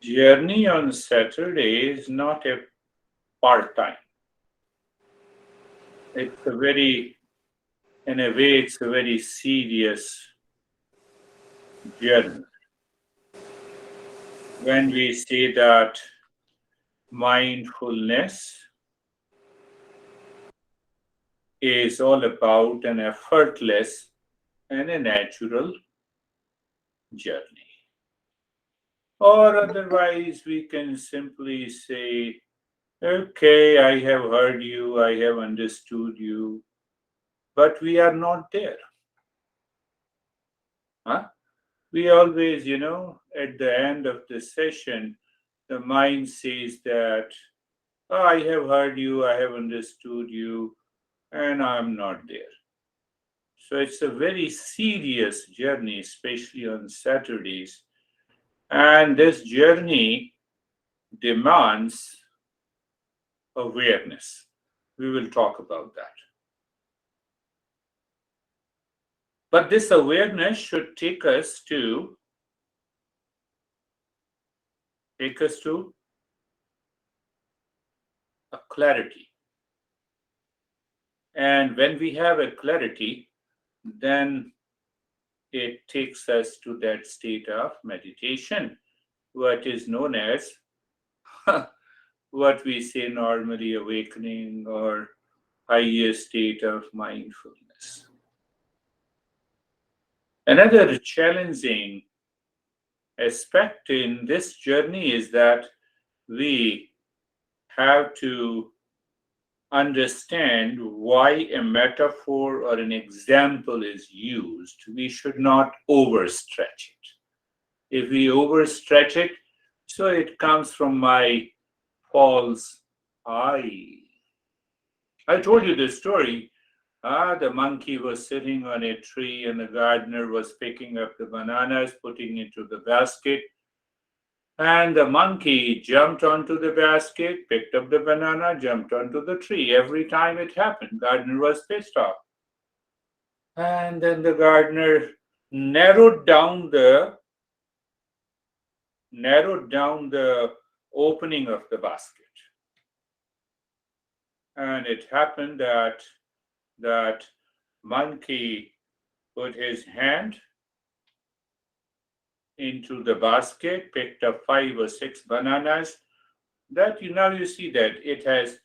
journey on Saturday is not a part-time. It's a very, in a way, it's a very serious journey. When we say that mindfulness is all about an effortless and a natural journey. Or otherwise, we can simply say, okay, I have heard you, I have understood you, but we are not there. Huh? We always, at the end of the session, the mind says that, "Oh, I have heard you, I have understood you, and I'm not there." So it's a very serious journey, especially on Saturdays. And this journey demands awareness. We will talk about that. But this awareness should take us to a clarity. And when we have a clarity, then it takes us to that state of meditation, what is known as what we say normally awakening or higher state of mindfulness. Another challenging aspect in this journey is that we have to understand why a metaphor or an example is used. We should not overstretch it. If we overstretch it, so it comes from my false I. I told you this story. The monkey was sitting on a tree and the gardener was picking up the bananas, putting into the basket. And the monkey jumped onto the basket, picked up the banana, jumped onto the tree. Every time it happened, gardener was pissed off. And then the gardener narrowed down the opening of the basket. And it happened that monkey put his hand into the basket, picked up 5 or 6 bananas. That you see that it has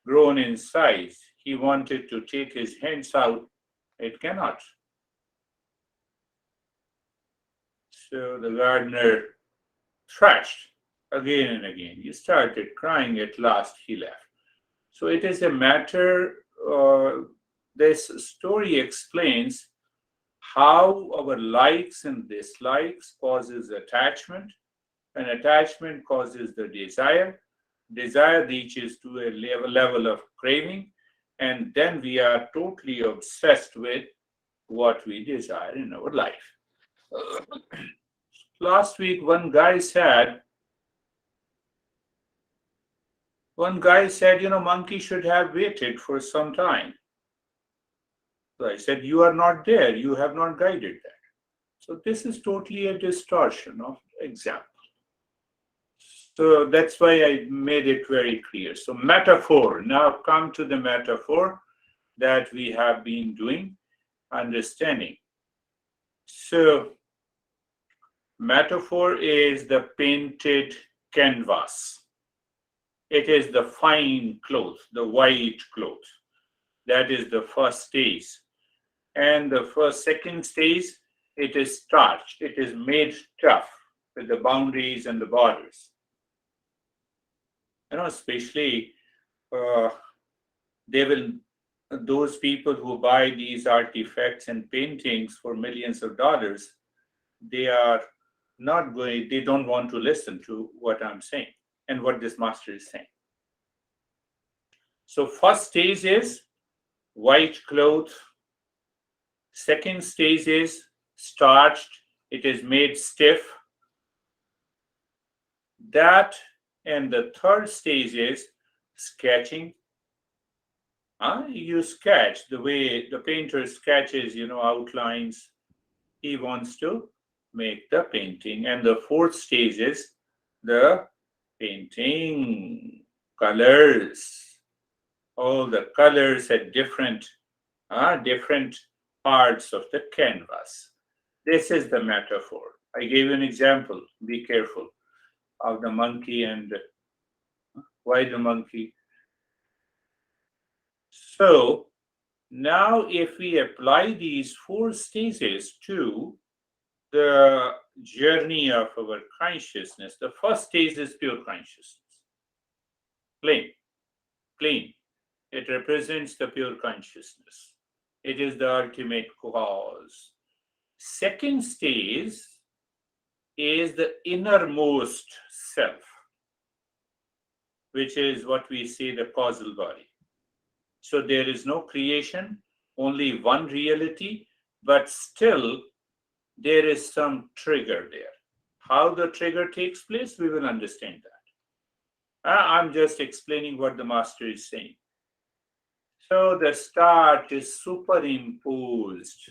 grown in size. He wanted to take his hands out, it cannot. So the gardener thrashed again and again. He started crying. At last, he left. So it is a matter. This story explains how our likes and dislikes causes attachment, and attachment causes the desire. Desire reaches to a level of craving, and then we are totally obsessed with what we desire in our life. Last week, one guy said, monkey should have waited for some time. So I said, you are not there. You have not guided that. So this is totally a distortion of example. So that's why I made it very clear. So metaphor, now come to the metaphor that we have been doing, understanding. So metaphor is the painted canvas. It is the fine cloth, the white cloth. That is the first stage. And the second stage, it is starched. It is made tough with the boundaries and the borders. Especially those people who buy these artifacts and paintings for millions of dollars, they don't want to listen to what I'm saying and what this master is saying. So first stage is white cloth. Second stage is starched. It is made stiff. That, and the third stage is sketching. You sketch the way the painter sketches, outlines. He wants to make the painting. And the fourth stage is the painting, colors, all the colors at different parts of the canvas. This is the metaphor. I gave you an example. Be careful of the monkey and why the monkey. So now, if we apply these four stages to the journey of our consciousness, the first stage is pure consciousness. Plain, plain. It represents the pure consciousness. It is the ultimate cause. Second stage is the innermost self, which is what we say the causal body. So there is no creation, only one reality, but still there is some trigger there. How the trigger takes place, we will understand that. I'm just explaining what the master is saying. So the start is superimposed.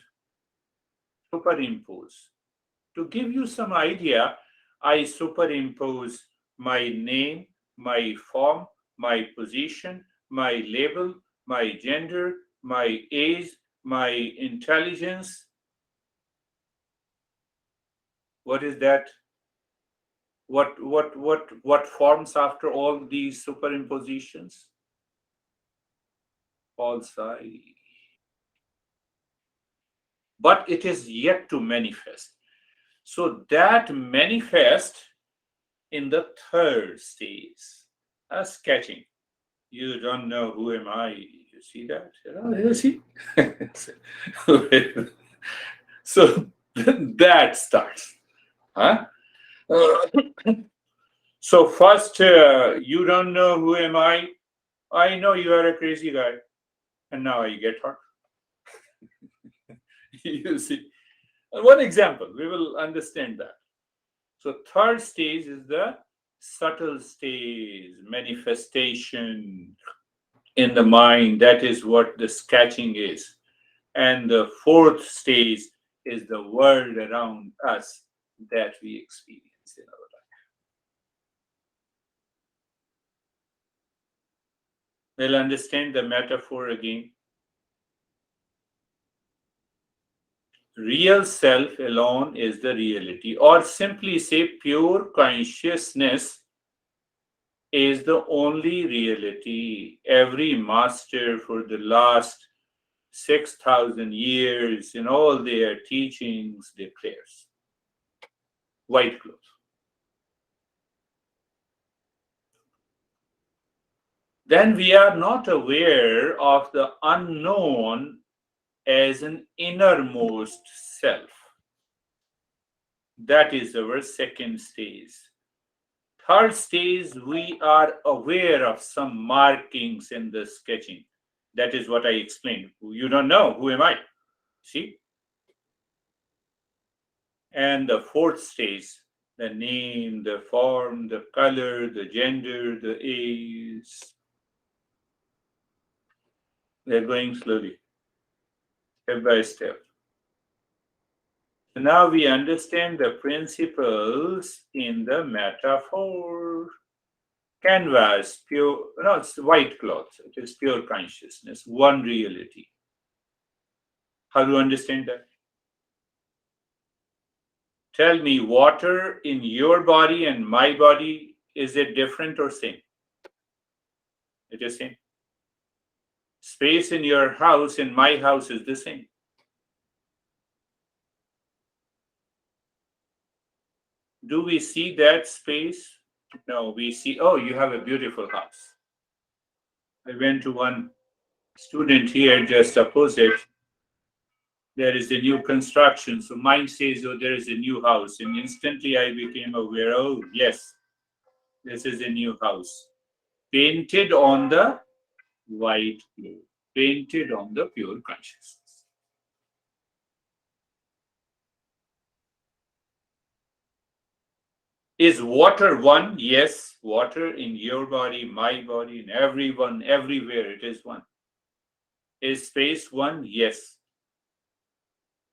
Superimpose. To give you some idea, I superimpose my name, my form, my position, my label, my gender, my age, my intelligence. What is that? What forms after all these superimpositions? False I. But it is yet to manifest. So that manifest in the third stage, sketching. You don't know who am I. You see that? You see? So that starts. Huh? So first, you don't know who am I. I know you are a crazy guy, and now I get hurt. You see. One example, we will understand that. So third stage is the subtle stage, manifestation in the mind. That is what the sketching is. And the fourth stage is the world around us that we experience in our life. We'll understand the metaphor again. Real self alone is the reality, or simply say, pure consciousness is the only reality. Every master for the last 6,000 years in all their teachings declares. White cloth. Then we are not aware of the unknown as an innermost self. That is our second stage. Third stage, we are aware of some markings in the sketching. That is what I explained. You don't know, who am I? See? And the fourth stage, the name, the form, the color, the gender, the age. They're going slowly, step by step. So now we understand the principles in the metaphor. Canvas, pure, no, it's white cloth. It is pure consciousness, one reality. How do you understand that? Tell me, water in your body and my body, is it different or same? It is same. Space in your house and my house is the same. Do we see that space? No, we see, oh, you have a beautiful house. I went to one student here just opposite. There is a new construction. So mine says, oh, there is a new house. And instantly I became aware, oh, yes, this is a new house. Painted on the white clay, painted on the pure consciousness. Is water one? Yes, water in your body, my body, in everyone, everywhere, it is one. Is space one? Yes.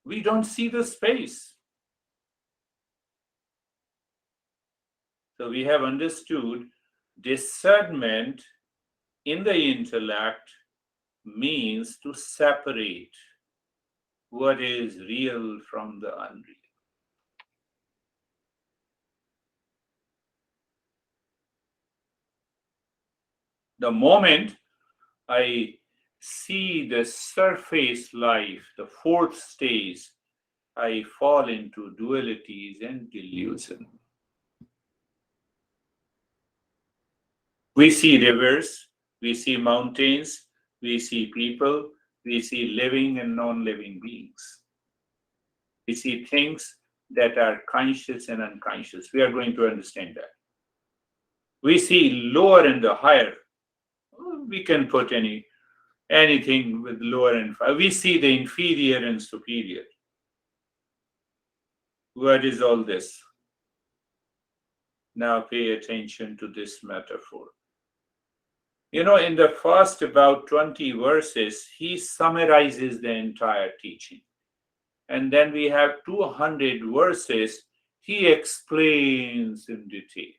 We don't see the space. So we have understood discernment in the intellect means to separate what is real from the unreal. The moment I see the surface life, the fourth stage, I fall into dualities and delusion. We see rivers, we see mountains, we see people, we see living and non living beings. We see things that are conscious and unconscious. We are going to understand that. We see lower and the higher. We can put anything with lower and higher. We see the inferior and superior. What is all this? Now pay attention to this metaphor. In the first about 20 verses, he summarizes the entire teaching. And then we have 200 verses, he explains in detail.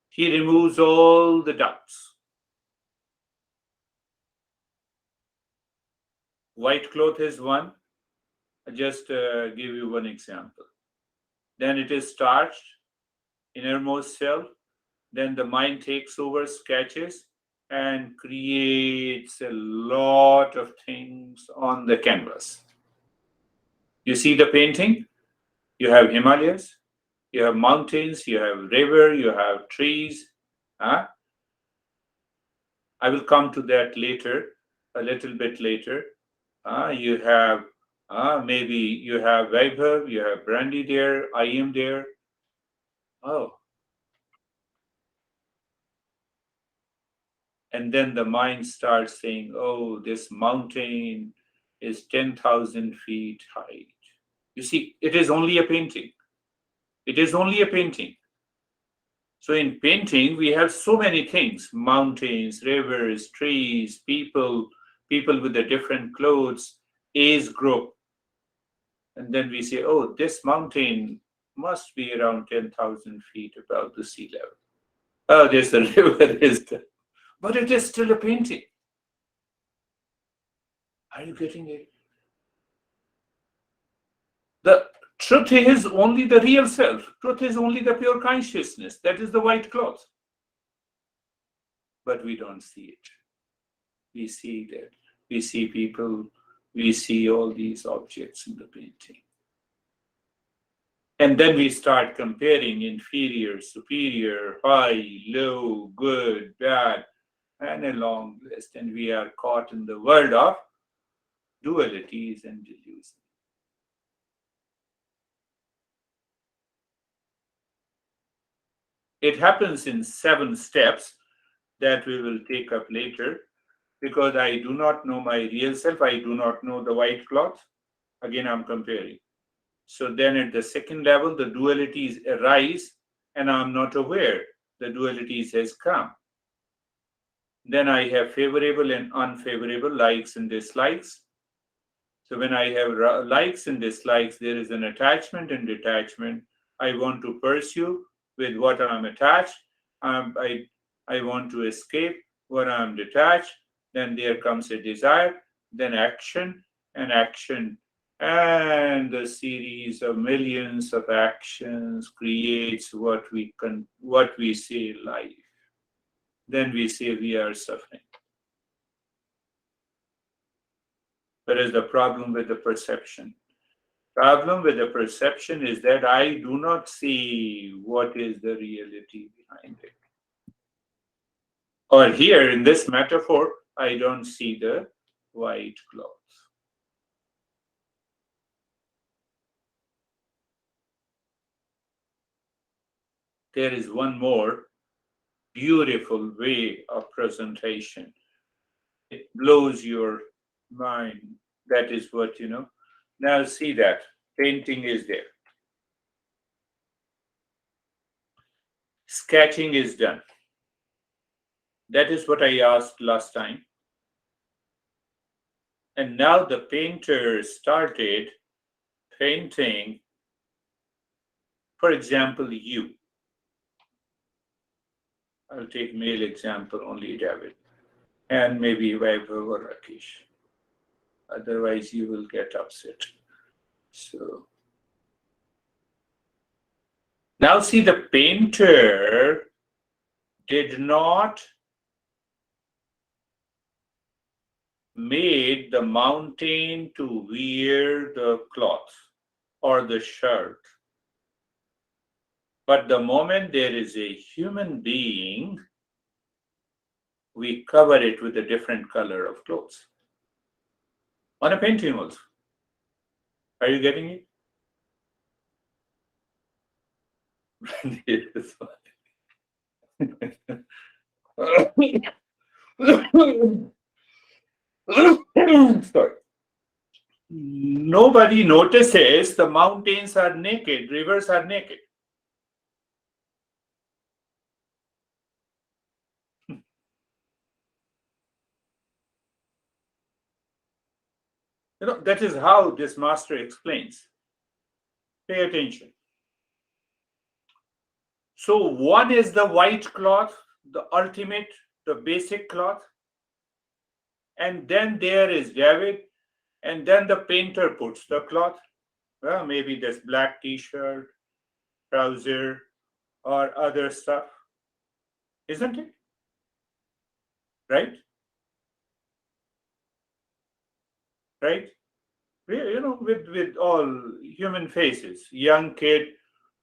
He removes all the doubts. White cloth is one. I just give you one example. Then it is starched, innermost self. Then the mind takes over, sketches, and creates a lot of things on the canvas. You see the painting? You have Himalayas, you have mountains, you have river, you have trees. Huh? I will come to that later, a little bit later. You have maybe you have Vaibhav, you have Brandy there, I am there. Oh, and then the mind starts saying, oh, this mountain is 10,000 feet high. You see, it is only a painting. It is only a painting. So in painting, we have so many things: mountains, rivers, trees, people with the different clothes, age group. And then we say, oh, this mountain must be around 10,000 feet above the sea level. Oh, there's the river, but it is still a painting. Are you getting it? The truth is only the real self. Truth is only the pure consciousness. That is the white cloth. But we don't see it. We see that. We see people. We see all these objects in the painting. And then we start comparing inferior, superior, high, low, good, bad, and a long list. And we are caught in the world of dualities and delusions. It happens in 7 steps that we will take up later, because I do not know my real self. I do not know the white cloth. Again, I'm comparing. So then at the second level, the dualities arise and I'm not aware the dualities has come. Then I have favorable and unfavorable, likes and dislikes. So when I have likes and dislikes, there is an attachment and detachment. I want to pursue with what I'm attached. I want to escape what I'm detached. Then there comes a desire, then action and action. And the series of millions of actions creates what we say life. Then we say we are suffering. That is the problem with the perception. Problem with the perception is that I do not see what is the reality behind it. Or here in this metaphor, I don't see the white cloth. There is one more beautiful way of presentation. It blows your mind. That is what. Now see that. Painting is there. Sketching is done. That is what I asked last time. And now the painter started painting, for example, you. I'll take male example only, David, and maybe Vaibhav or Rakesh. Otherwise, you will get upset. So now see, the painter did not made the mountain to wear the cloth or the shirt. But the moment there is a human being, we cover it with a different color of clothes. On a painting also. Are you getting it? Sorry. Nobody notices the mountains are naked, rivers are naked. That is how this master explains. Pay attention. So one is the white cloth, the ultimate, the basic cloth. And then there is David, and then the painter puts the cloth. Well, maybe this black t-shirt, trouser, or other stuff. Isn't it? Right? Right? With all human faces, young kid,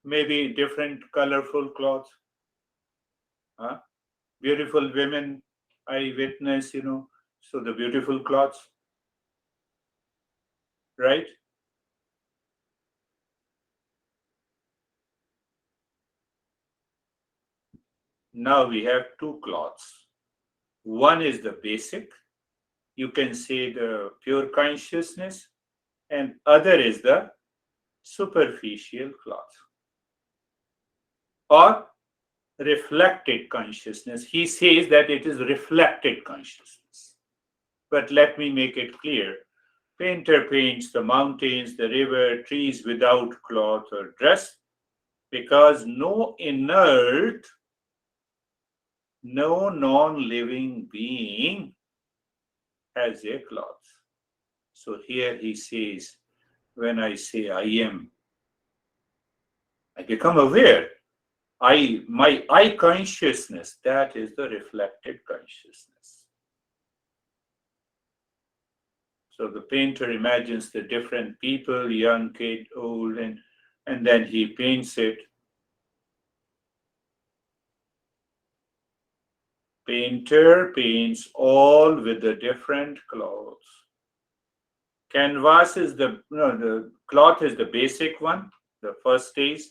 maybe different colorful clothes. Huh? Beautiful women, I witness, so the beautiful clothes, right? Now we have two cloths. One is the basic, you can say the pure consciousness, and other is the superficial cloth or reflected consciousness. He says that it is reflected consciousness. But let me make it clear. Painter paints the mountains, the river, trees without cloth or dress because no inert, no non-living being has a cloth. So here he says, when I say I am, I become aware. My I consciousness, that is the reflected consciousness. So the painter imagines the different people, young, kid, old, and then he paints it. Painter paints all with the different clothes. Canvas is the cloth is the basic one, the first stage,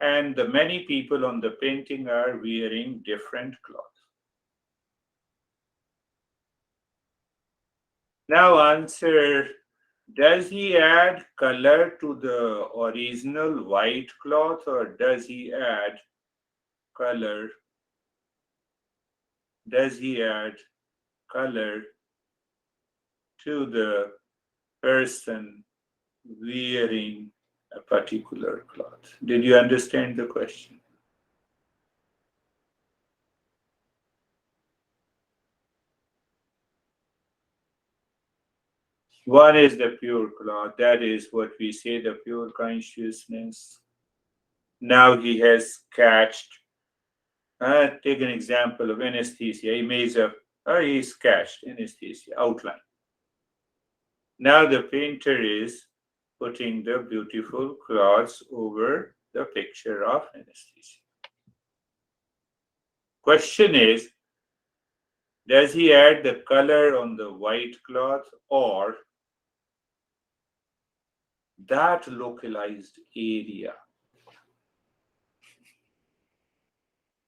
and the many people on the painting are wearing different cloth. Now answer, does he add color to the original white cloth or does he add color? Does he add color to the person wearing a particular cloth? Did you understand the question? One is the pure cloth, that is what we say, the pure consciousness. Now he has catched. Take an example of anesthesia. He's catched anesthesia outline. Now the painter is putting the beautiful cloths over the picture of anesthesia. Question is, does he add the color on the white cloth or that localized area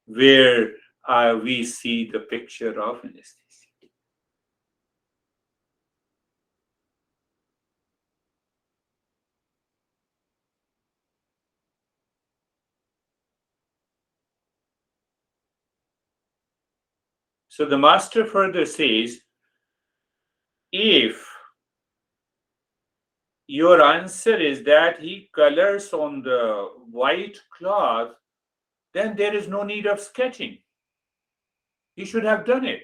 where we see the picture of anesthesia? So the master further says, if your answer is that he colors on the white cloth, then there is no need of sketching. He should have done it.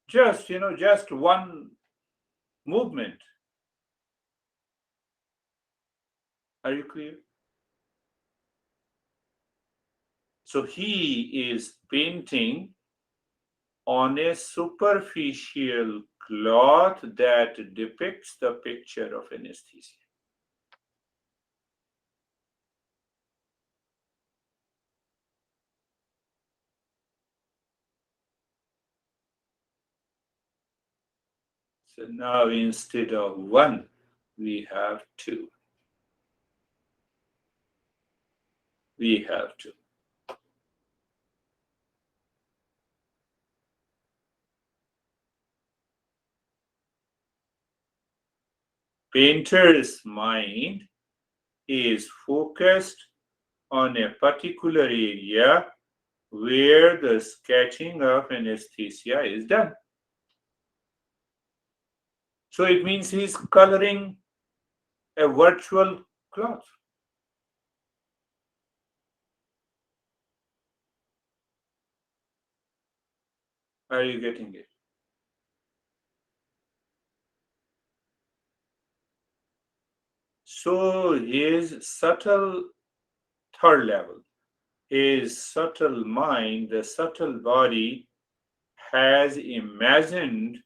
Just one movement. Are you clear? So he is painting on a superficial cloth that depicts the picture of anesthesia. So now instead of one, we have two. We have two. Painter's mind is focused on a particular area where the sketching of anesthesia is done. So it means he's coloring a virtual cloth. Are you getting it? So his subtle third level, his subtle mind, the subtle body has imagined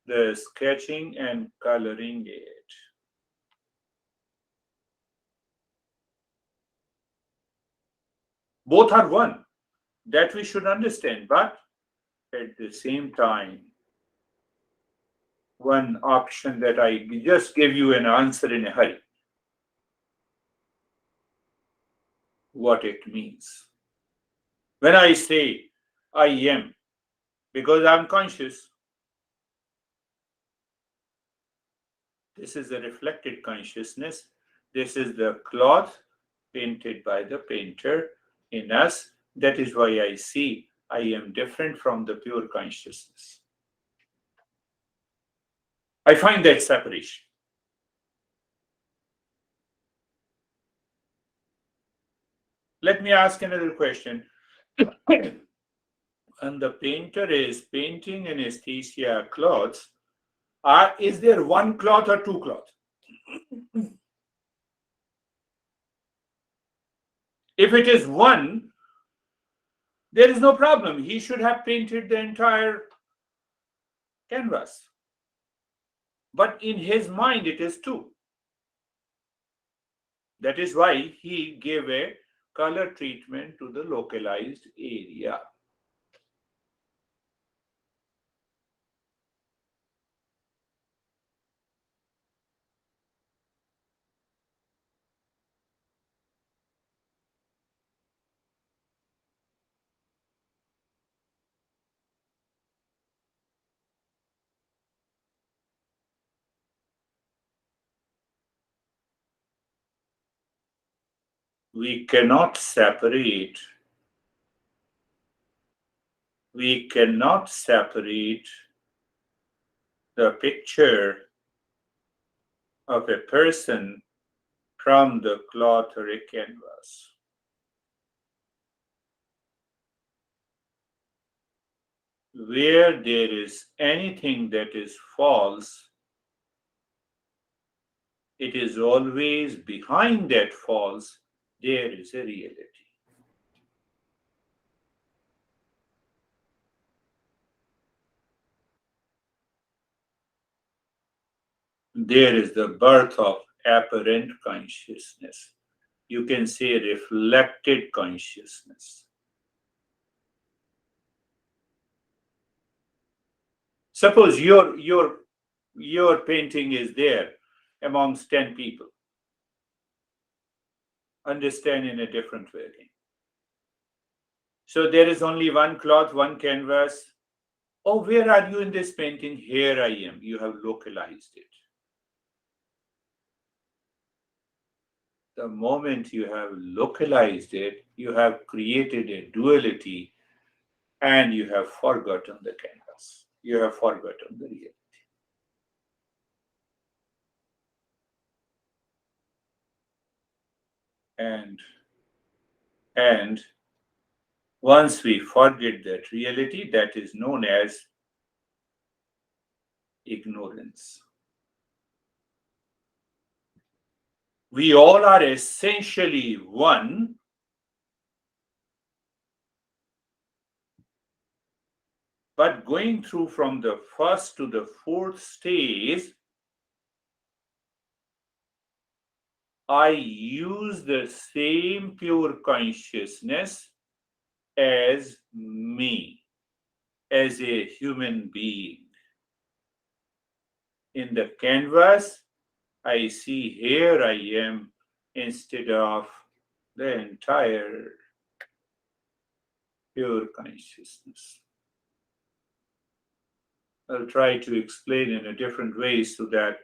the sketching and coloring it. Both are one, that we should understand, but at the same time, one option that I just gave you an answer in a hurry, what it means. When I say I am, because I'm conscious, this is a reflected consciousness. This is the cloth painted by the painter in us. That is why I see I am different from the pure consciousness. I find that separation. Let me ask another question. And the painter is painting anesthesia cloths. Is there one cloth or two cloths? If it is one, there is no problem. He should have painted the entire canvas. But in his mind, it is two. That is why he gave a color treatment to the localized area. We cannot separate. We cannot separate the picture of a person from the cloth or a canvas. Where there is anything that is false, it is always behind that false, there is a reality. There is the birth of apparent consciousness. You can say reflected consciousness. Suppose your painting is there amongst 10 people. Understand in a different way again. So there is only one cloth, one canvas. Oh, where are you in this painting? Here I am. You have localized it. The moment you have localized it, you have created a duality and you have forgotten the canvas. You have forgotten the reality. And Once we forget that reality, that is known as ignorance. We all are essentially one, but going through from the first to the fourth stage, I use the same pure consciousness as me, as a human being. In the canvas, I see here I am instead of the entire pure consciousness. I'll try to explain in a different way so that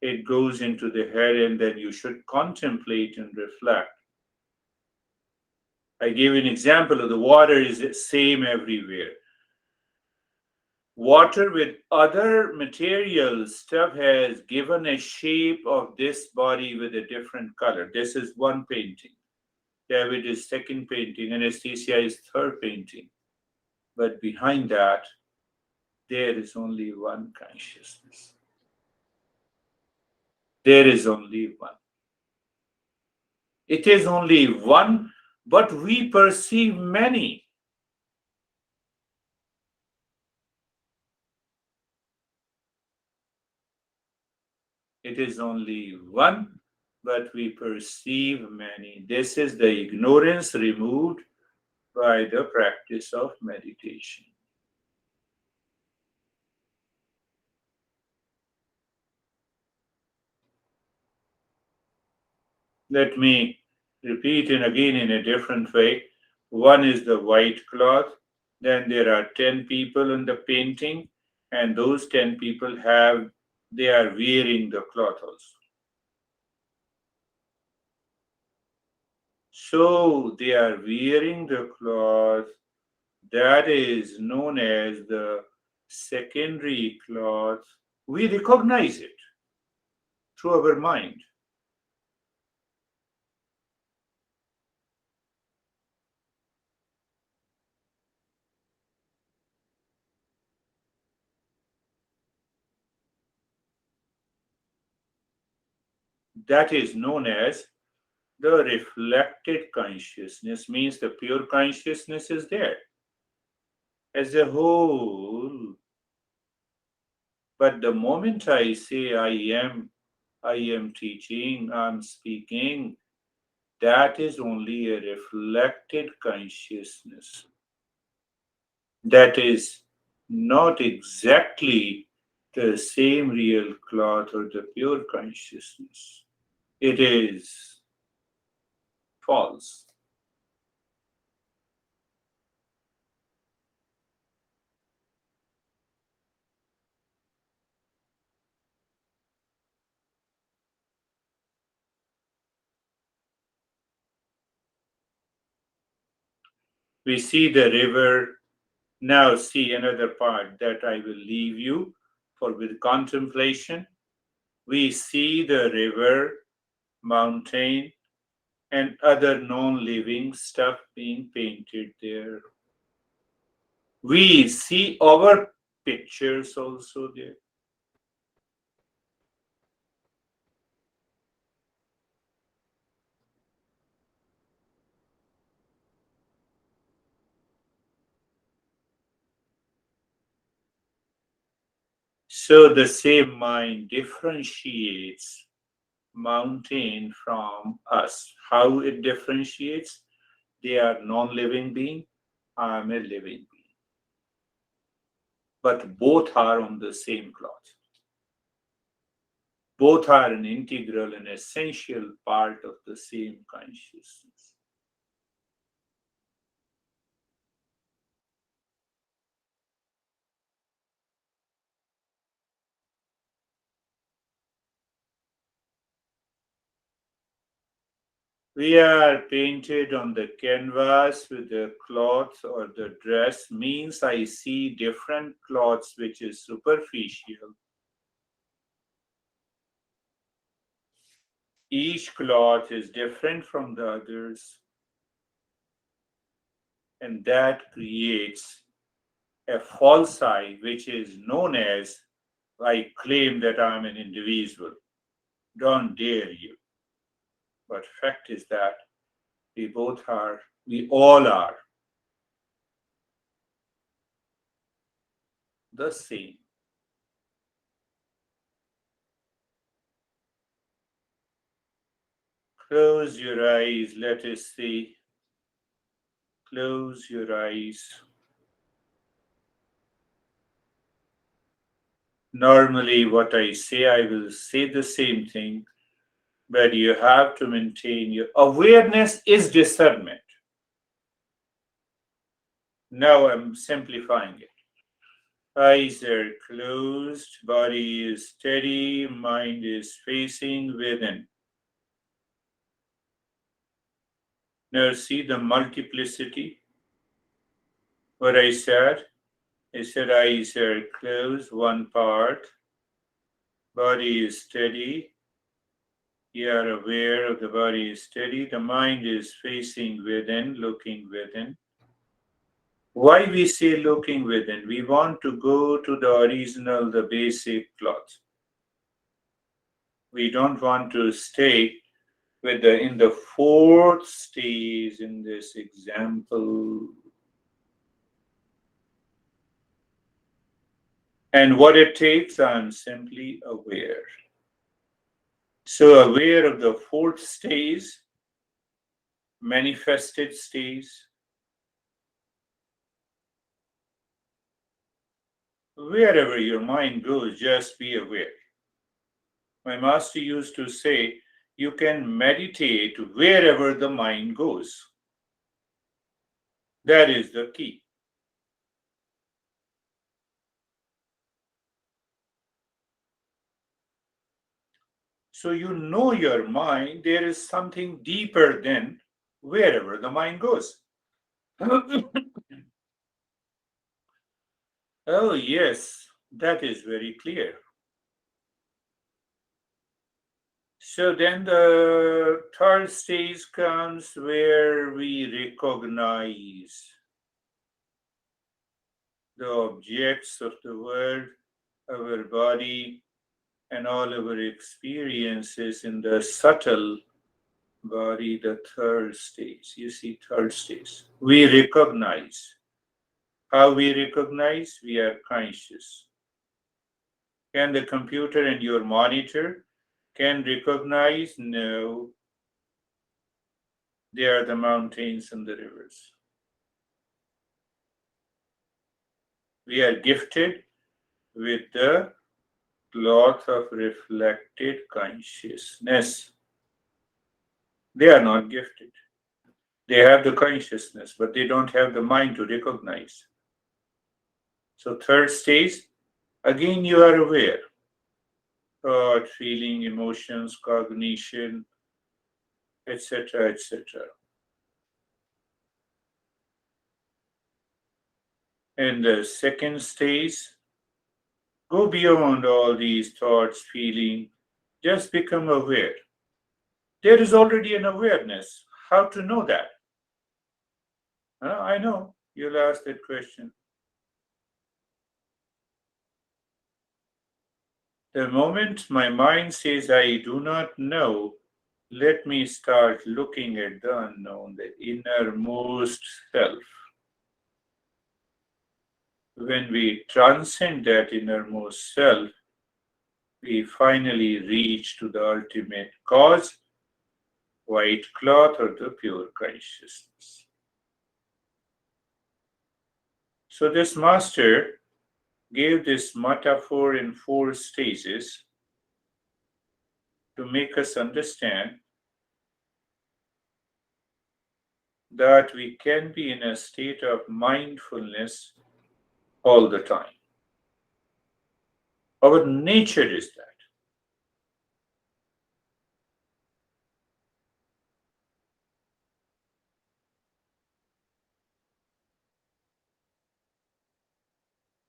it goes into the head and then you should contemplate and reflect. I gave an example of the water is the same everywhere. Water with other materials stuff has given a shape of this body with a different color. This is one painting. David is second painting. Anastasia is third painting. But behind that, there is only one consciousness. There is only one. It is only one, but we perceive many. It is only one, but we perceive many. This is the ignorance removed by the practice of meditation. Let me repeat it again in a different way. One is the white cloth, then there are 10 people in the painting, and those 10 people they are wearing the cloth also. So they are wearing the cloth that is known as the secondary cloth. We recognize it through our mind. That is known as the reflected consciousness, means the pure consciousness is there as a whole. But the moment I say I am teaching, I'm speaking, that is only a reflected consciousness. That is not exactly the same real cloth or the pure consciousness. It is false. We see the river. Now, see another part that I will leave you for with contemplation. We see the river, mountain, and other non living stuff being painted there. We see our pictures also there. So the same mind differentiates mountain from us. How it differentiates? They are non living being, I am a living being. But both are on the same cloth. Both are an integral and essential part of the same consciousness. We are painted on the canvas with the cloth or the dress, means I see different cloths which is superficial. Each cloth is different from the others. and that creates a false I, which is known as I claim that I'm an individual. Don't dare you. But fact is that we all are the same. Close your eyes, let us see. Close your eyes. Normally, what I say, I will say the same thing, but you have to maintain your awareness is discernment. Now I'm simplifying it. Eyes are closed, body is steady, mind is facing within. Now see the multiplicity. What I said eyes are closed, one part, body is steady. You are aware of the body is steady, the mind is facing within, looking within. Why we say looking within? We want to go to the original, the basic cloth. We don't want to stay with in the fourth stage in this example. And what it takes, I'm simply aware. So aware of the fourth stage, manifested stage. Wherever your mind goes, just be aware. My master used to say, you can meditate wherever the mind goes. That is the key. So you know your mind, there is something deeper than wherever the mind goes. Oh, yes, that is very clear. So then the third stage comes where we recognize the objects of the world, our body, and all our experiences in the subtle body, the third stage. You see, third stage. We recognize. How we recognize? We are conscious. Can the computer and your monitor can recognize? No, they are the mountains and the rivers. We are gifted with the cloth of reflected consciousness. They are not gifted. They have the consciousness, but they don't have the mind to recognize. So, third stage, again, you are aware. Thought, feeling, emotions, cognition, etc., etc. And the second stage, go beyond all these thoughts, feeling, just become aware. There is already an awareness. How to know that? I know you'll ask that question. The moment my mind says I do not know, let me start looking at the unknown, the innermost self. When we transcend that innermost self, we finally reach to the ultimate cause, white cloth or the pure consciousness. So this master gave this metaphor in 4 stages to make us understand that we can be in a state of mindfulness all the time. Our nature is that.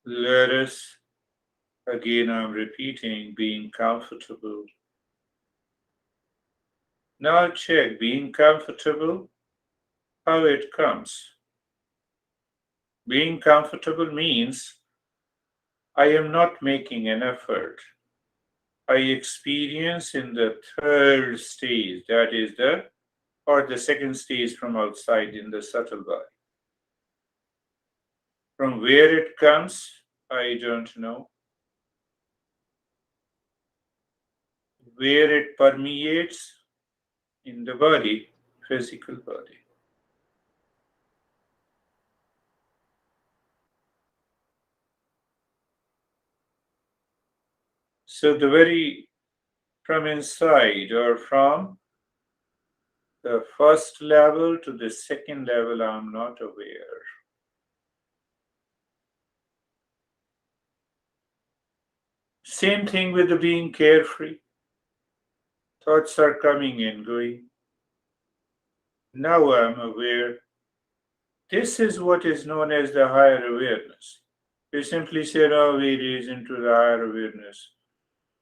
Let us, again, I'm repeating, being comfortable. Now check being comfortable, how it comes. Being comfortable means I am not making an effort. I experience in the third stage, that is the second stage from outside in the subtle body. From where it comes, I don't know. Where it permeates in the body, physical body. So the very from inside or from the first level to the second level, I'm not aware. Same thing with the being carefree. Thoughts are coming and going. Now I'm aware. This is what is known as the higher awareness. We simply say, oh, we raise into the higher awareness.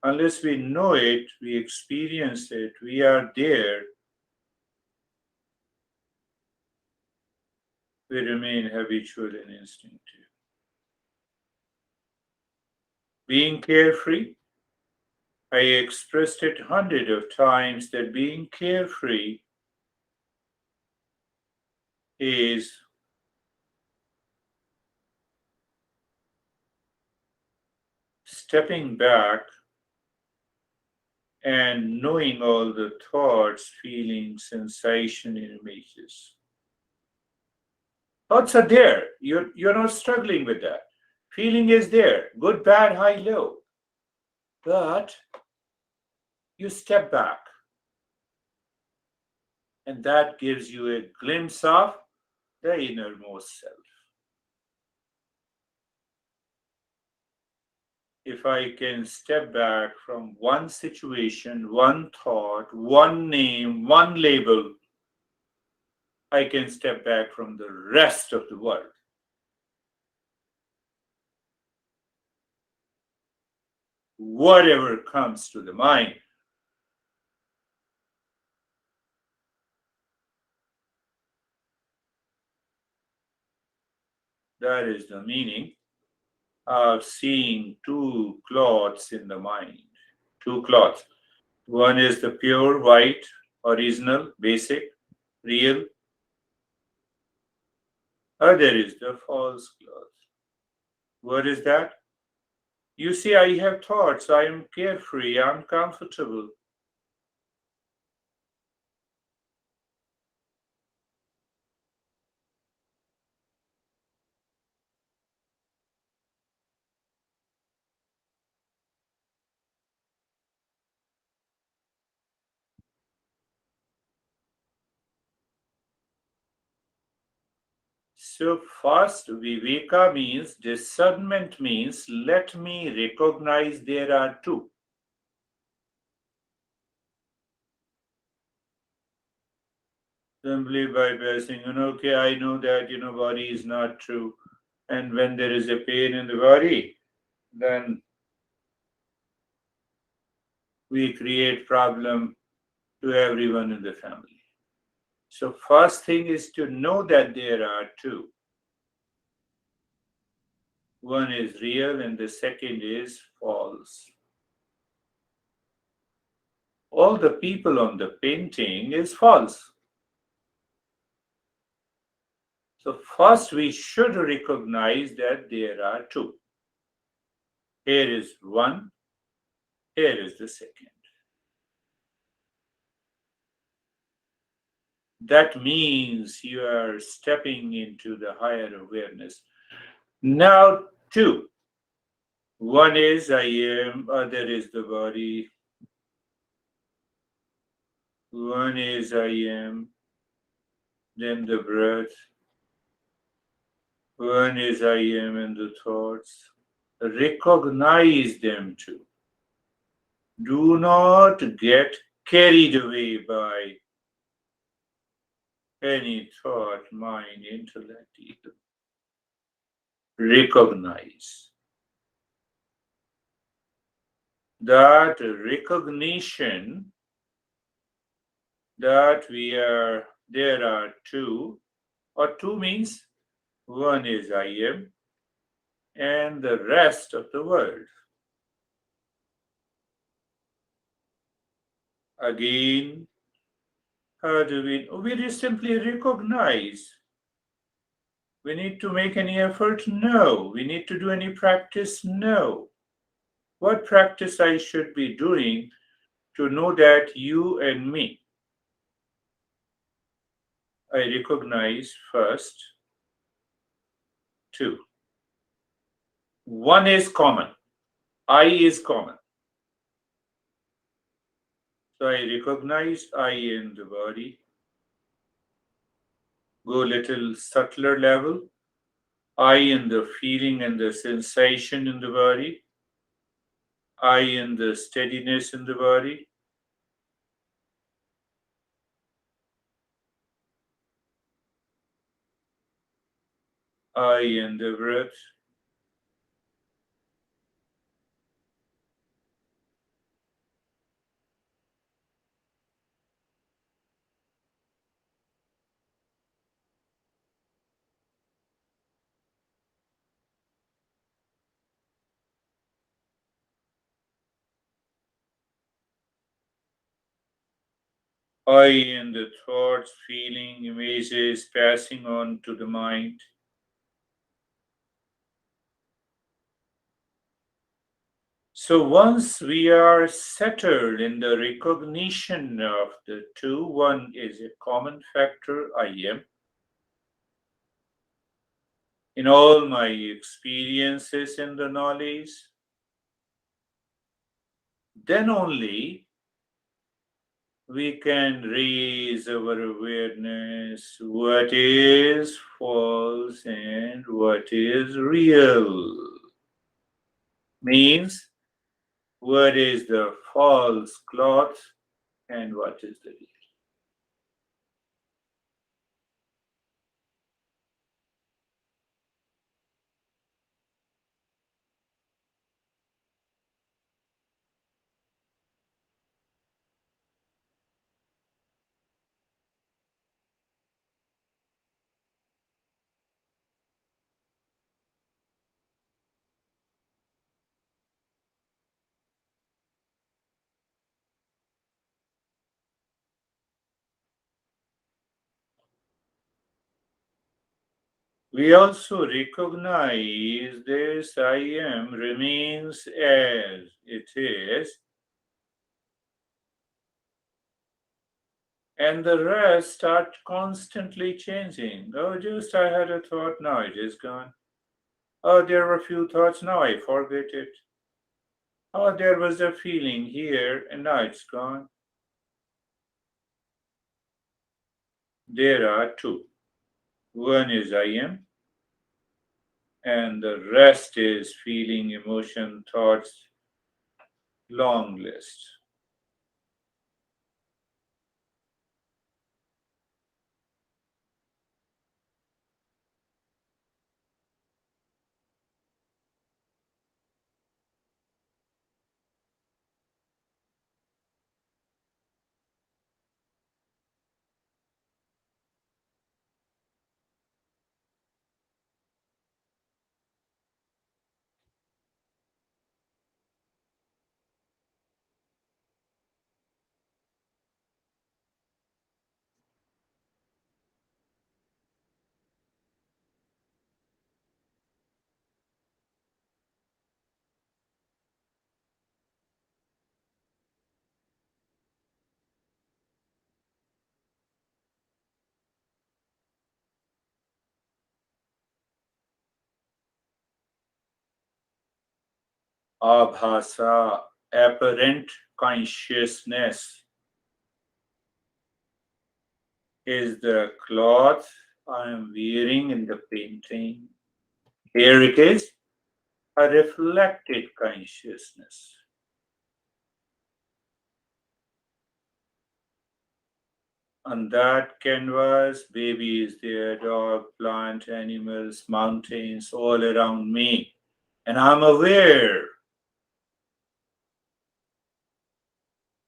Unless we know it, we experience it, we are there, we remain habitual and instinctive. Being carefree, I expressed it hundreds of times that being carefree is stepping back and knowing all the thoughts, feelings, sensation, and images. Thoughts are there. You're not struggling with that. Feeling is there. Good, bad, high, low. But you step back, and that gives you a glimpse of the innermost self. If I can step back from one situation, one thought, one name, one label, I can step back from the rest of the world. Whatever comes to the mind, that is the meaning of seeing two cloths in the mind. Two cloths. One is the pure white, original, basic, real. Other is the false cloth. What is that? You see, I have thoughts, I am carefree, I'm comfortable. So, first, viveka means discernment, means let me recognize there are two. Simply by passing, okay, I know that, body is not true. And when there is a pain in the body, then we create problem to everyone in the family. So, first thing is to know that there are two. One is real and the second is false. All the people on the painting is false. So first we should recognize that there are two. Here is one, here is the second. That means you are stepping into the higher awareness. Now two. One is I am, other is the body. One is I am, then the breath. One is I am and the thoughts. Recognize them too. Do not get carried away by any thought, mind, intellect either. Recognize. That recognition that there are two, or two means One is I am, and the rest of the world. Again, how do we just simply recognize. We need to make any effort? No. We need to do any practice? No. What practice I should be doing to know that you and me? I recognize first two. One is common. I is common. So I recognize I in the body. Go little subtler level. I in the feeling and the sensation in the body. I in the steadiness in the body. I in the breath. I in the thoughts, feeling, images passing on to the mind. So once we are settled in the recognition of the two, one is a common factor, I am. In all my experiences in the knowledge, then only we can raise our awareness what is false and what is real. Means what is the false cloth and what is the real. We also recognize this I am remains as it is, and the rest start constantly changing. Oh, just I had a thought, now it is gone. Oh, there were a few thoughts, now I forget it. Oh, there was a feeling here, and now it's gone. There are two. One is I am, and the rest is feeling, emotion, thoughts, long list. Abhasa, apparent consciousness, is the cloth I am wearing in the painting. Here it is, a reflected consciousness. On that canvas, baby is there, dog, plant, animals, mountains, all around me. And I'm aware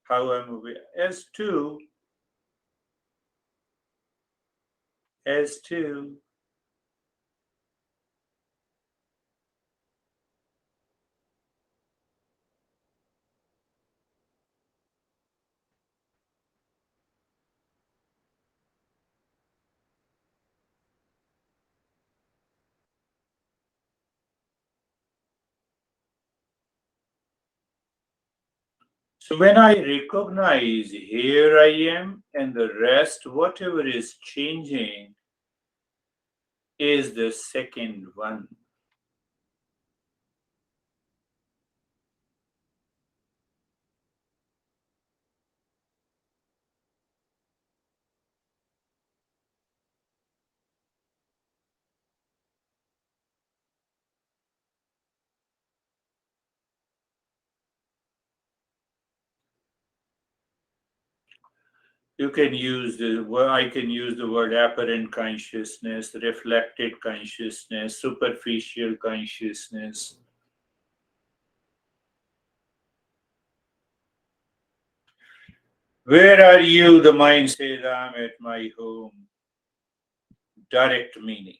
how I'm aware. As two, So when I recognize here I am and the rest, whatever is changing is the second one. You can use the word, I can use the word apparent consciousness, reflected consciousness, superficial consciousness. Where are you? The mind says, I'm at my home. Direct meaning.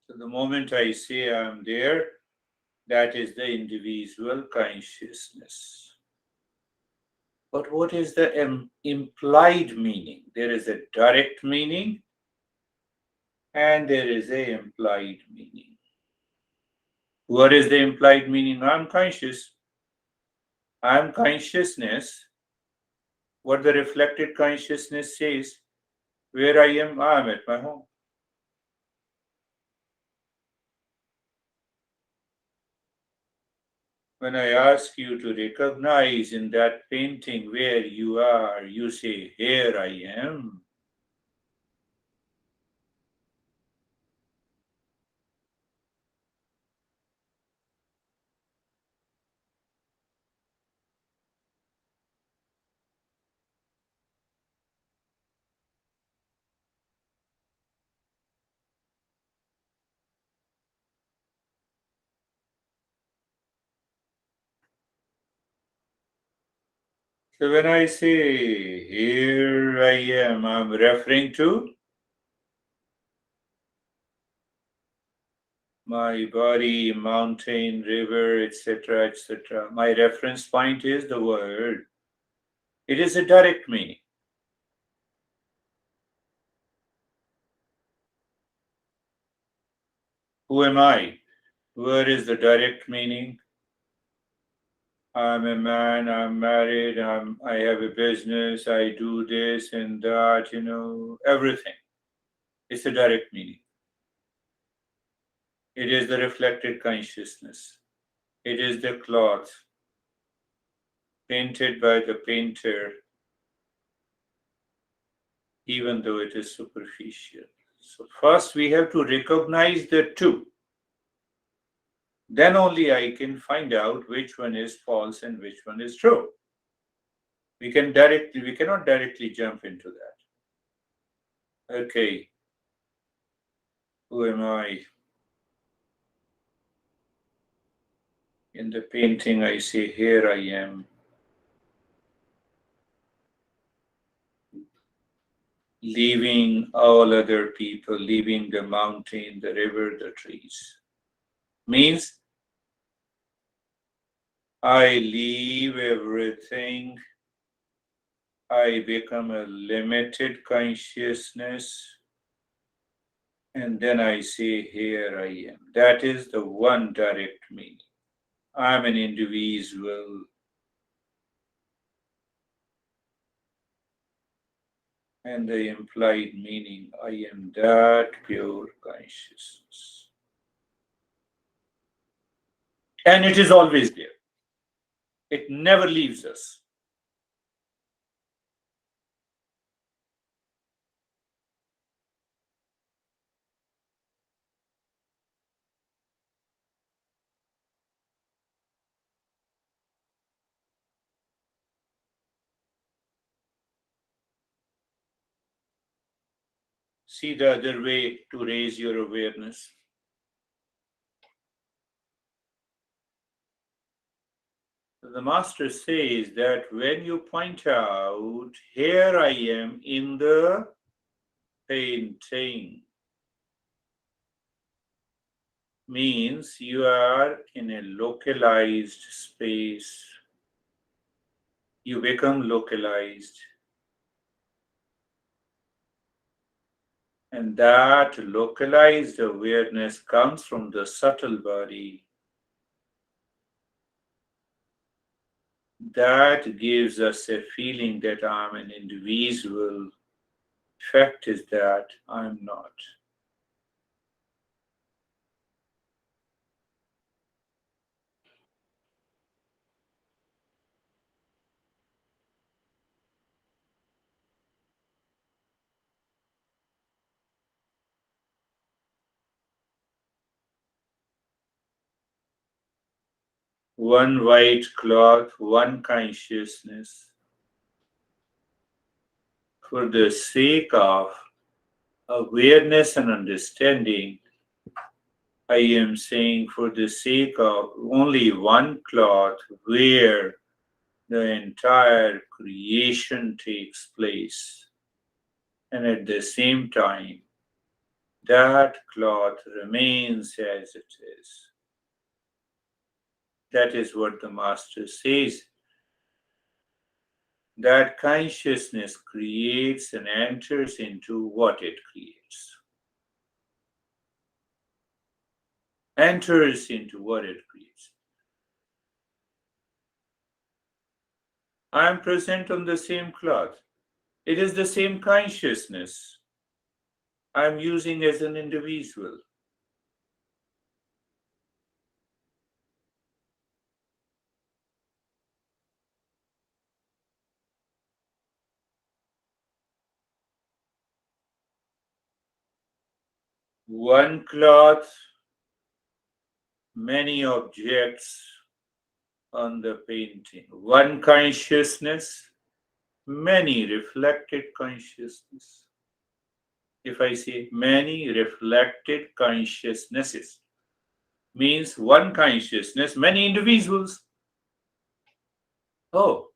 So the moment I say I'm there, that is the individual consciousness. But what is the implied meaning? There is a direct meaning and there is a implied meaning. What is the implied meaning? I'm conscious. I'm consciousness. What the reflected consciousness says, where I am at my home. When I ask you to recognize in that painting where you are, you say, here I am. So when I say, here I am, I'm referring to my body, mountain, river, etc., etc. My reference point is the word. It is a direct meaning. Who am I? Where is the direct meaning? I'm a man, I'm married, I have a business, I do this and that, everything. It's a direct meaning. It is the reflected consciousness. It is the cloth painted by the painter, even though it is superficial. So first we have to recognize the two. Then only I can find out which one is false and which one is true. We cannot directly jump into that. Okay, who am I? In the painting, I say, here I am, leaving all other people, leaving the mountain, the river, the trees. Means I leave everything, I become a limited consciousness, and then I say, here I am. That is the one direct meaning. I'm an individual. And the implied meaning, I am that pure consciousness. And it is always there. It never leaves us. See the other way to raise your awareness. The master says that when you point out, here I am in the painting, means you are in a localized space. You become localized. And that localized awareness comes from the subtle body. that gives us a feeling that I'm an individual. Fact is that I'm not. One white cloth, one consciousness, for the sake of awareness and understanding. I am saying for the sake of only one cloth where the entire creation takes place, and at the same time, that cloth remains as it is. That is what the Master says. That consciousness creates and enters into what it creates. Enters into what it creates. I am present on the same cloth. It is the same consciousness I am using as an individual. One cloth, many objects on the painting. One consciousness, many reflected consciousness. If I say many reflected consciousnesses, means one consciousness, many individuals. Oh,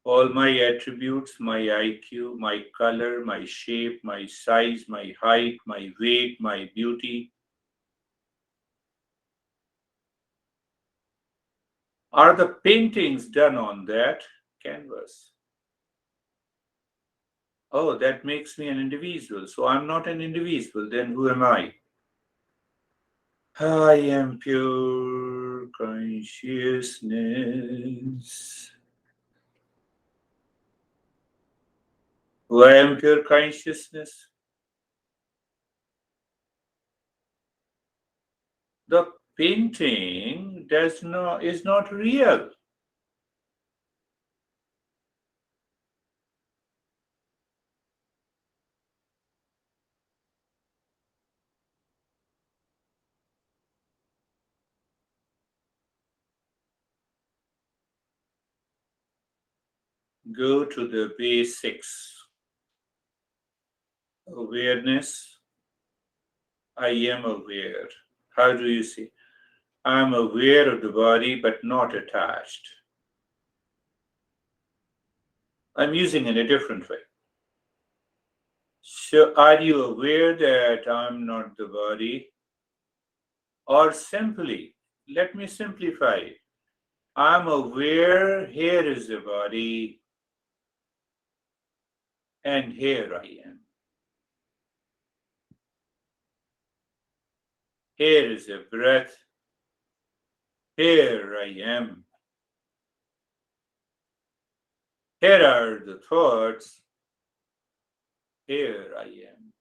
all my attributes, my IQ, my color, my shape, my size, my height, my weight, my beauty, are the paintings done on that canvas. Oh, that makes me an individual. So I'm not an individual. Then who am I? I am pure consciousness. Who I am pure consciousness? The painting is not real. Go to the basics. Awareness. I am aware. How do you see? I'm aware of the body but not attached. I'm using it in a different way. So, are you aware that I'm not the body? Or simply, let me simplify it. I'm aware here is the body and here I am. Here is the breath. Here I am. Here are the thoughts. Here I am.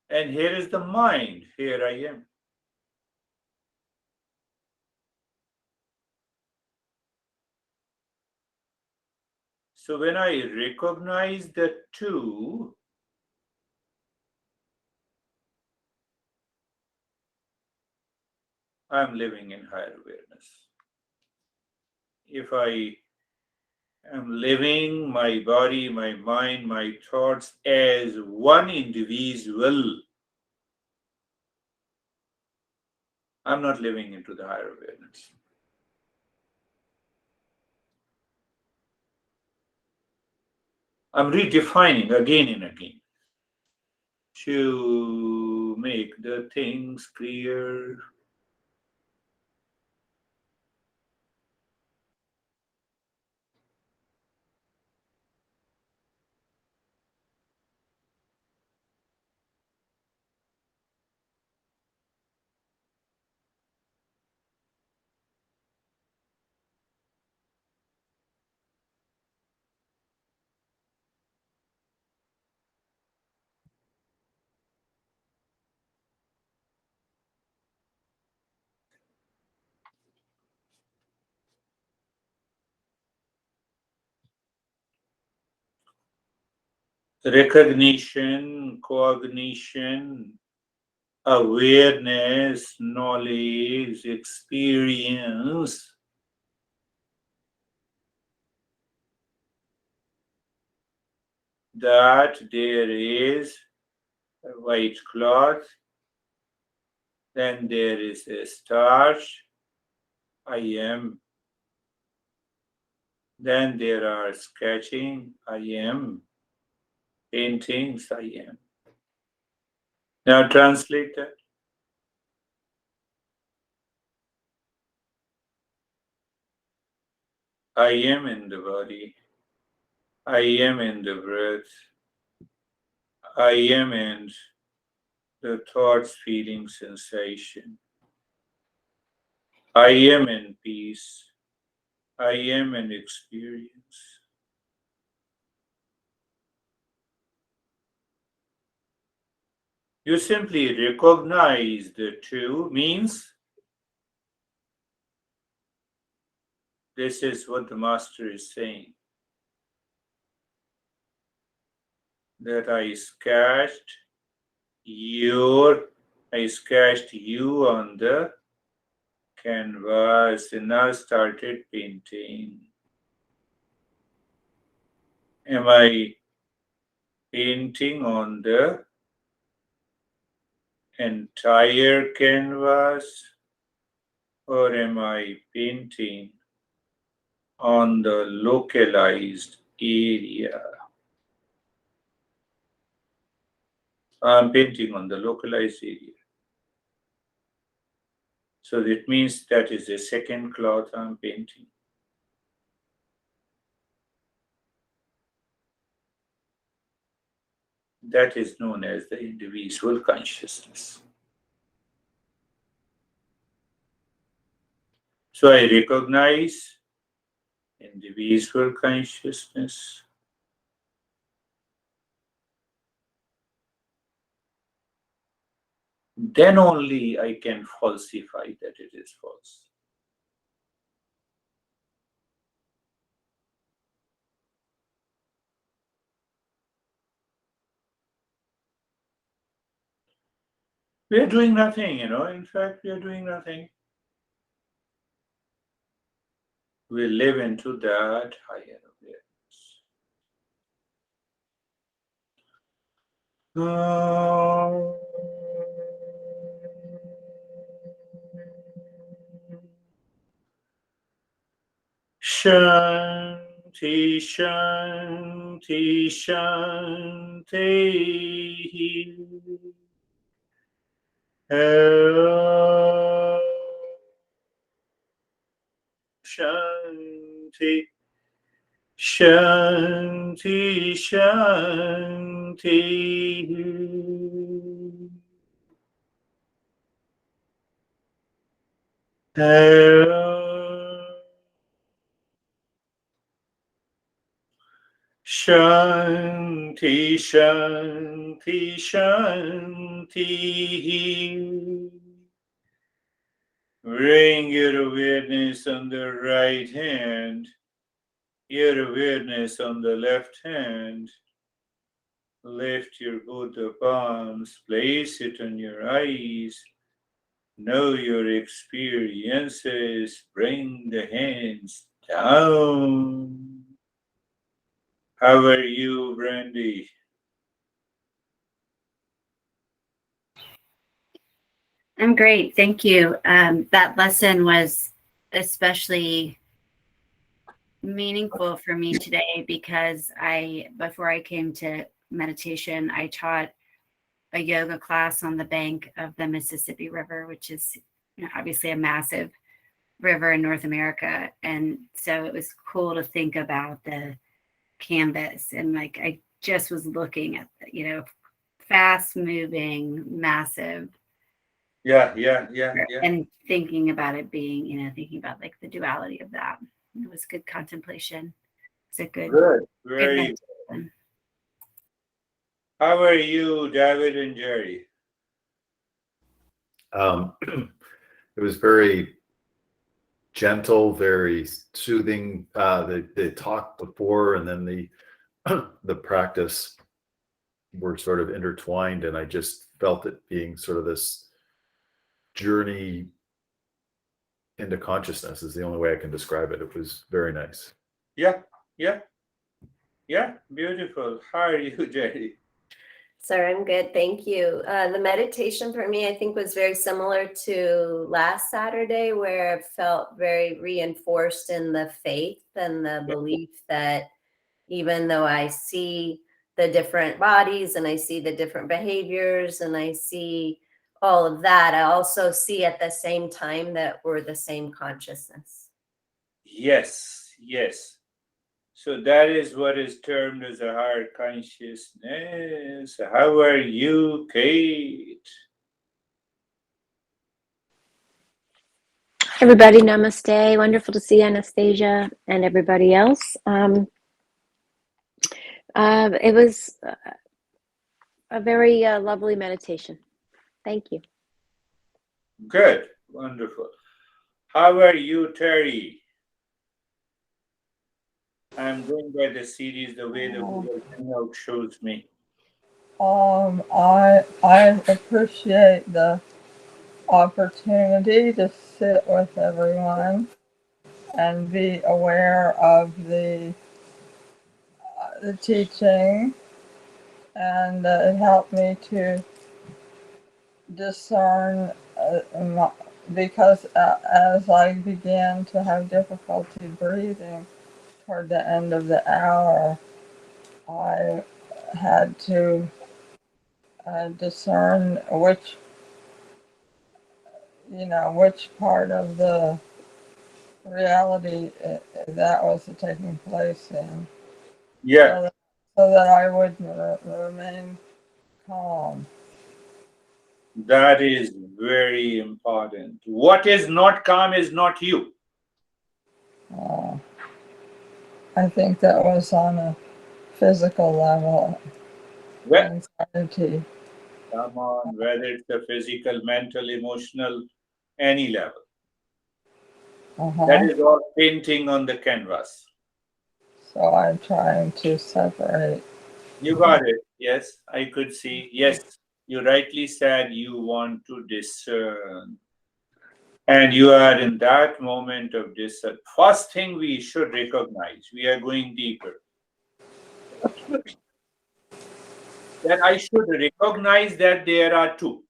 And here is the mind. Here I am. So when I recognize the two, I'm living in higher awareness. If I am living my body, my mind, my thoughts as one individual, I'm not living into the higher awareness. I'm redefining again and again. to make the things clear. Recognition, cognition, awareness, knowledge, experience, that there is a white cloth, then there is a starch, I am. Then there are sketching, I am. Paintings, I am. Now translate that. I am in the body. I am in the breath. I am in the thoughts, feelings, sensation. I am in peace. I am in experience. You simply recognize the two means this is what the master is saying. That I sketched you on the canvas and now started painting. Am I painting on the entire canvas or am I painting on the localized area? I'm painting on the localized area. So that means that is the second cloth I'm painting. That is known as the individual consciousness. So I recognize individual consciousness. Then only I can falsify that it is false. We are doing nothing, in fact, we are doing nothing. We live into that higher awareness. Shanti, Shanti, Shanti. Shanti, Shanti, Shanti. Shanti, Shanti, Shanti. Bring your awareness on the right hand, your awareness on the left hand. Lift your both the palms, place it on your eyes. Know your experiences. Bring the hands down. How are you, Brandy? I'm great. Thank you. That lesson was especially meaningful for me today because before I came to meditation, I taught a yoga class on the bank of the Mississippi River, which is obviously a massive river in North America. And so it was cool to think about the canvas. And like, I just was looking at, fast moving, massive. Yeah. And thinking about it being, thinking about like the duality of that. It was good contemplation. It's a good Very. meditation. How are you, David and Jerry? It was very gentle, very soothing. The talk before and then the practice were sort of intertwined, and I just felt it being sort of this journey into consciousness is the only way I can describe it. It was very nice. Yeah, beautiful. How are you, Jerry? Sir, I'm good. Thank you. The meditation for me, I think, was very similar to last Saturday, where I felt very reinforced in the faith and the belief that even though I see the different bodies and I see the different behaviors and I see all of that, I also see at the same time that we're the same consciousness. Yes. So that is what is termed as a higher consciousness. How are you, Kate? Everybody, namaste. Wonderful to see Anastasia and everybody else. It was a very lovely meditation. Thank you. Good, wonderful. How are you, Terry? I'm going by the series the way the Google Hangout shows me. I appreciate the opportunity to sit with everyone and be aware of the teaching, and it helped me to discern because as I began to have difficulty breathing toward the end of the hour, I had to discern which part of the reality that was taking place in. Yeah. So that I would remain calm. That is very important. What is not calm is not you. I think that was on a physical level. Well, anxiety. come on, whether it's the physical, mental, emotional, any level. That is all painting on the canvas. So I'm trying to separate. You got it. Yes, I could see. Yes, you rightly said you want to discern. And you are in that moment of discern. First thing we should recognize, we are going deeper. That I should recognize that there are two.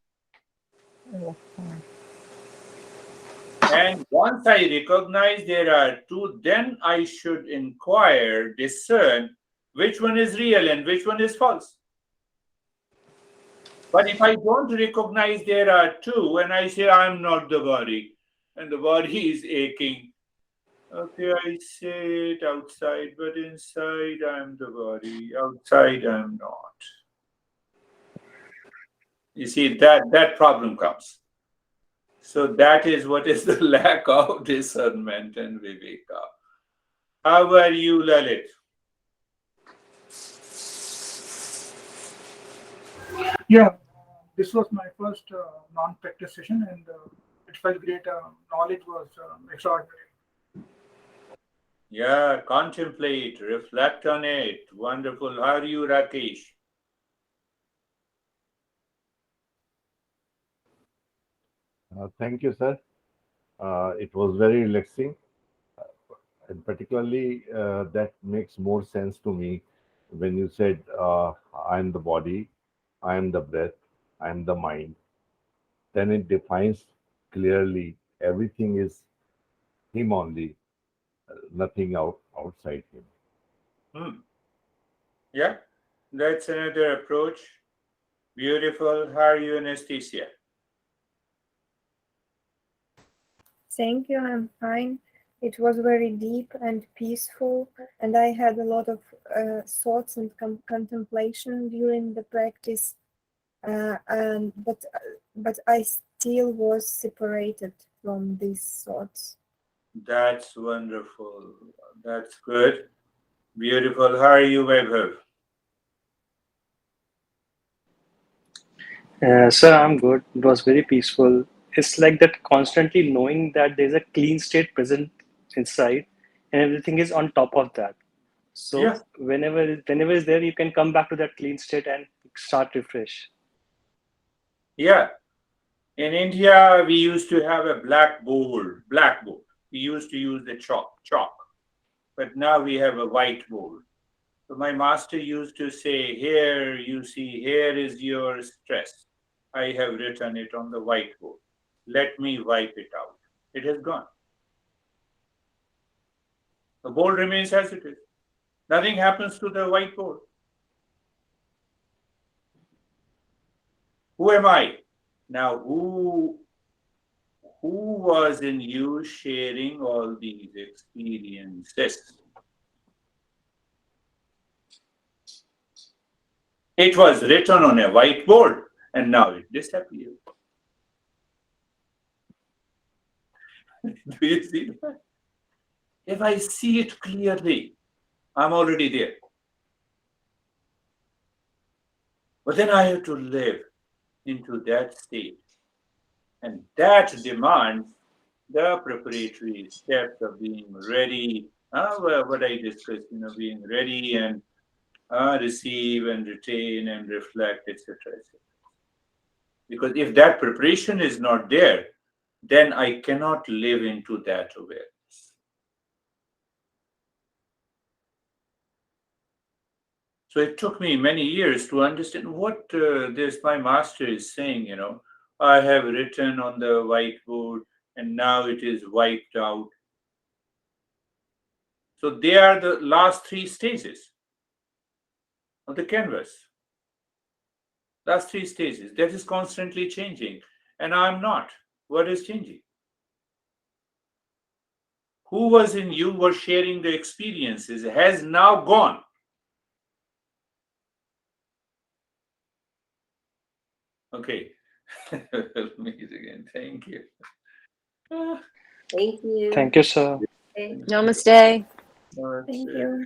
And once I recognize there are two, then I should inquire, discern which one is real and which one is false. But if I don't recognize there are two, and I say I'm not the body, and the body is aching, okay, I say it outside, but inside I'm the body, outside I'm not. You see, that problem comes. So that is what is the lack of discernment and viveka. How are you, Lalit? Yeah, this was my first non-practice session, and it felt great. Knowledge was extraordinary. Yeah, contemplate, reflect on it. Wonderful. How are you, Rakesh? Thank you, sir. It was very relaxing, and particularly that makes more sense to me when you said, I am the body, I am the breath, I am the mind. Then it defines clearly everything is him only, nothing outside him. Yeah, that's another approach. Beautiful. How are you, Anastasia? Thank you, I'm fine. It was very deep and peaceful, and I had a lot of thoughts and contemplation during the practice, but I still was separated from these thoughts. That's wonderful. That's good. Beautiful. How are you, Vaibhav? Sir, I'm good. It was very peaceful. It's like that constantly knowing that there's a clean state present inside and everything is on top of that. So Yeah. whenever it's there, you can come back to that clean state and start refresh. Yeah. In India, we used to have a blackboard. We used to use the chalk. But now we have a whiteboard. So my master used to say, here, you see, here is your stress. I have written it on the whiteboard. Let me wipe it out. It has gone. The board remains as it is. Nothing happens to the whiteboard. Who am I? Now, who was in you sharing all these experiences? It was written on a whiteboard and now it disappeared. Do you see that? If I see it clearly, I'm already there. But then I have to live into that state. And that demands the preparatory steps of being ready. What I discussed, being ready and receive and retain and reflect, etc., etc. Because if that preparation is not there, then I cannot live into that awareness. So it took me many years to understand what this my master is saying. I have written on the whiteboard and now it is wiped out. So they are the last three stages of the canvas. Last three stages. That is constantly changing. And I'm not. What is changing? Who was in you was sharing the experiences has now gone. Okay. We'll meet again. Thank you. Thank you. Thank you, sir. Okay. Namaste. Thank you.